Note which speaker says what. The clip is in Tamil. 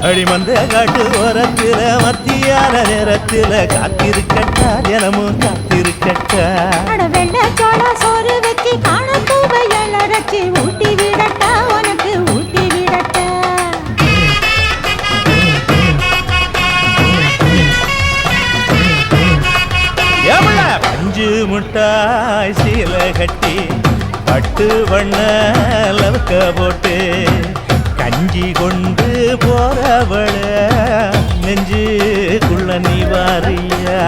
Speaker 1: அடிமந்த காட்டு ஓரத்துல மத்தியான நேரத்துல காத்திருக்கட்டா தினமும் காத்திருக்கட்டா
Speaker 2: வெள்ள சோள சோறு வச்சு காண பூவையல் அரைச்சி ஊட்டி விடட்டா உனக்கு ஊட்டி விடட்டா
Speaker 1: பஞ்சு முட்டாய் சீல கட்டி பட்டு வண்ண லவக்க போட்டு கஞ்சி கொண்டு போறவள நெஞ்சுக்குள்ள நீ வாரியா